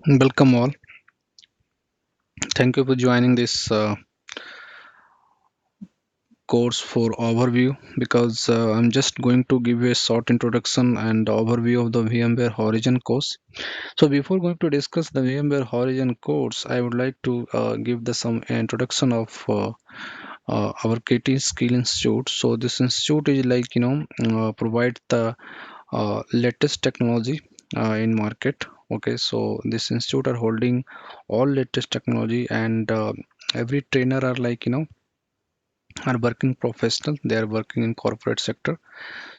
Welcome all. Thank you for joining this course for overview because I'm just going to give you a short introduction and overview of the VMware Horizon course. So before going to discuss the VMware Horizon course, I would like to give the some introduction of our KT Skill Institute. So this institute is like provide the latest technology in market. Okay, so this institute are holding all latest technology and every trainer are are working professional, they are working in corporate sector.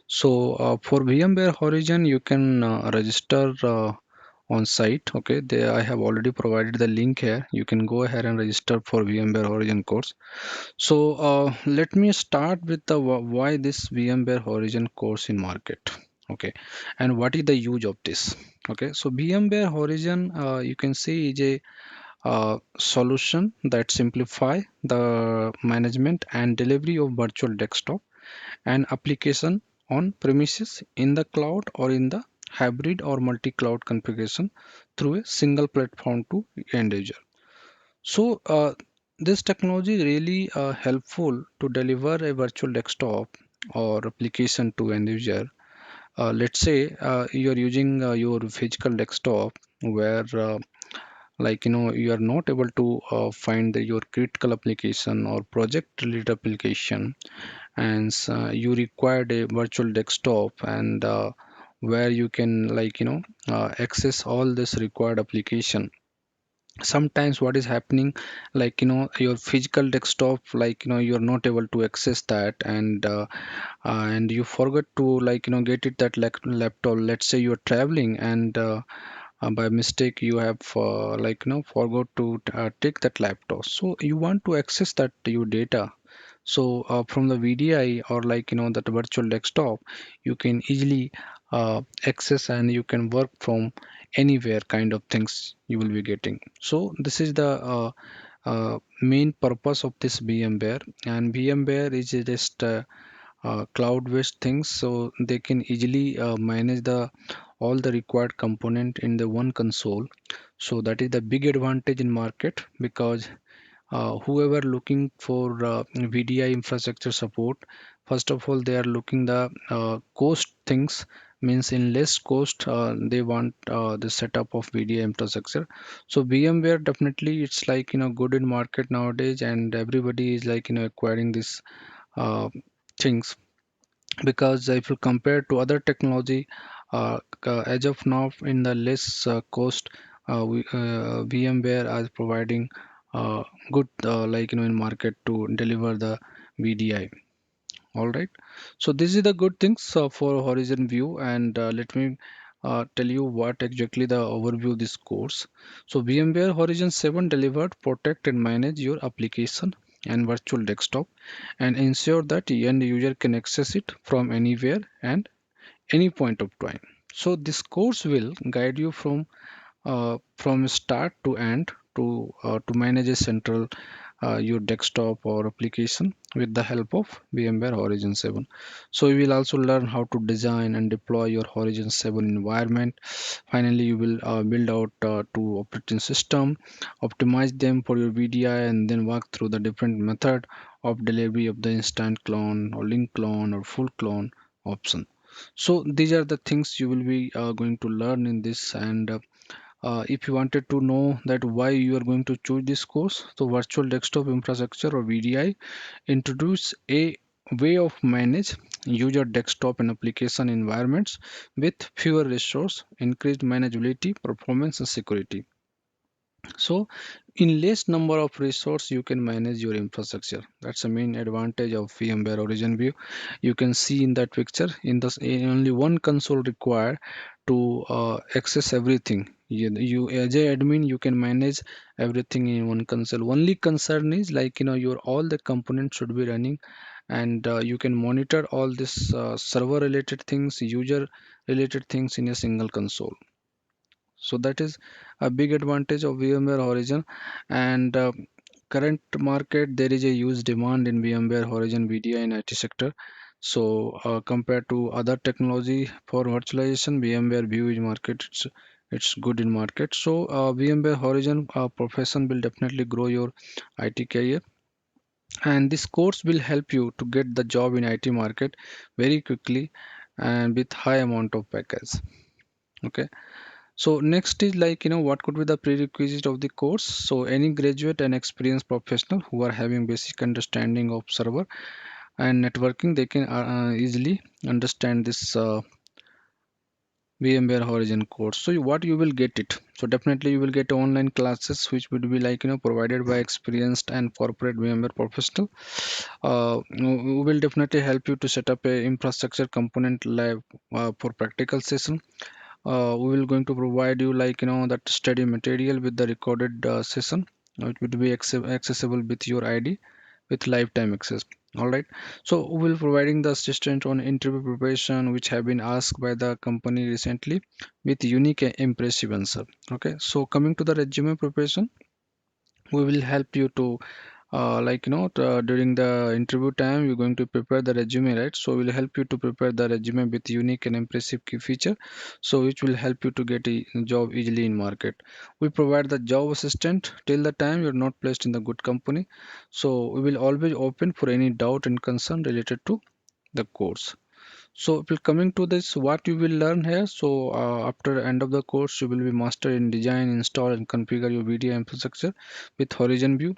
So for VMware Horizon you can register on site. Okay, there I have already provided the link here. You can go ahead and register for VMware Horizon course. So let me start with the why this VMware Horizon course in market. Okay, and what is the use of this? Okay, so VMware Horizon you can see is a solution that simplify the management and delivery of virtual desktop and application on premises, in the cloud, or in the hybrid or multi-cloud configuration through a single platform to end user. So this technology is really helpful to deliver a virtual desktop or application to end user. Let's say you are using your physical desktop where you are not able to find your critical application or project related application, and you required a virtual desktop and where you can access all this required application. Sometimes what is happening, your physical desktop, you're not able to access that, and you forget to get it that laptop. Let's say you're traveling and by mistake you have forgot to take that laptop, so you want to access that your data. So from the VDI or that virtual desktop, you can easily access and you can work from anywhere kind of things you will be getting. So this is the main purpose of this VMware, and VMware is just cloud-based things, so they can easily manage the all the required component in the one console. So that is the big advantage in market because whoever looking for VDI infrastructure support, first of all they are looking the cost things, means in less cost they want the setup of VDI infrastructure. So VMware definitely it's good in market nowadays, and everybody is acquiring this uh, things, because if you compare to other technology, as of now in the less cost, VMware are providing uh, good in market to deliver the VDI. All right, so this is the good things for Horizon View, and let me tell you what exactly the overview of this course. So VMware Horizon 7 delivered protect and manage your application and virtual desktop and ensure that the end user can access it from anywhere and any point of time. So this course will guide you from start to end to manage a central your desktop or application with the help of VMware Horizon 7. So you will also learn how to design and deploy your Horizon 7 environment. Finally, you will build out to operating system, optimize them for your VDI, and then walk through the different method of delivery of the instant clone or link clone or full clone option. So these are the things you will be going to learn in this, and if you wanted to know that why you are going to choose this course, so virtual desktop infrastructure or VDI introduce a way of manage user desktop and application environments with fewer resources, increased manageability, performance, and security. So in less number of resources you can manage your infrastructure. That's the main advantage of VMware Origin View. You can see in that picture, in only one console required to access everything. You as a admin you can manage everything in one console. Only concern is your all the components should be running, and you can monitor all this server related things, user related things in a single console. So that is a big advantage of VMware Horizon. And current market there is a huge demand in VMware Horizon VDI in IT sector. So compared to other technology for virtualization, VMware View is market it's good in market. So VMware Horizon profession will definitely grow your IT career, and this course will help you to get the job in IT market very quickly and with high amount of package. Okay. So next is like, what could be the prerequisite of the course. So any graduate and experienced professional who are having basic understanding of server and networking, they can easily understand this VMware Horizon course. So what you will get it. So definitely you will get online classes which would be like, provided by experienced and corporate VMware professional. We will definitely help you to set up a infrastructure component lab for practical session. We will going to provide you like, that study material with the recorded session. It would be accessible with your ID with lifetime access. All right. So we will providing the assistant on interview preparation which have been asked by the company recently with unique and impressive answer. Okay. So coming to the resume preparation, we will help you to during the interview time you're going to prepare the resume, right? So we'll help you to prepare the resume with unique and impressive key feature, so which will help you to get a job easily in market. We provide the job assistant till the time you're not placed in the good company, so we will always open for any doubt and concern related to the course. So if coming to this, what you will learn here. So after end of the course, you will be master in design, install, and configure your VDI infrastructure with Horizon View.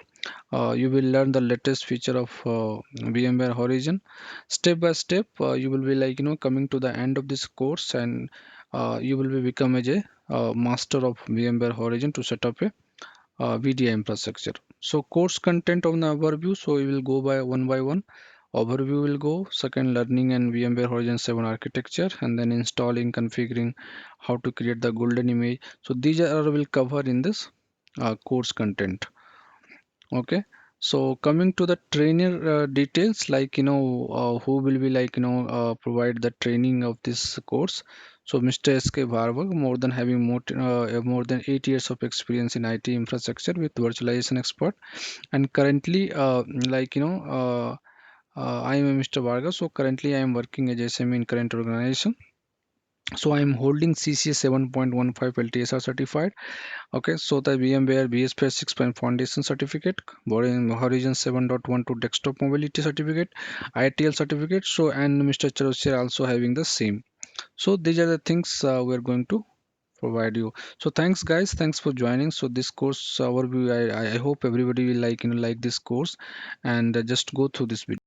You will learn the latest feature of VMware Horizon. Step by step, you will be like, coming to the end of this course, and you will be become as a master of VMware Horizon to set up a VDI infrastructure. So course content of the overview. So we will go by one by one. Overview will go. Second, learning and VMware Horizon 7 architecture, and then installing, configuring, how to create the golden image. So these are will cover in this course content. Okay. So coming to the trainer details, like, who will be like, provide the training of this course. So Mr. SK Bharwag, more than having more than 8 years of experience in IT infrastructure with virtualization expert, and currently, I am a Mr. Varga. So currently I am working as SME in current organization. So I am holding CCS 7.15 LTSR certified. Okay, so the VMware BSP 6 Foundation certificate, Horizon 7.12 desktop mobility certificate, ITL certificate. So and Mr. Charosia also having the same. So these are the things we are going to provide you. So thanks guys, thanks for joining. So this course overview, I hope everybody will like, like this course, and just go through this video.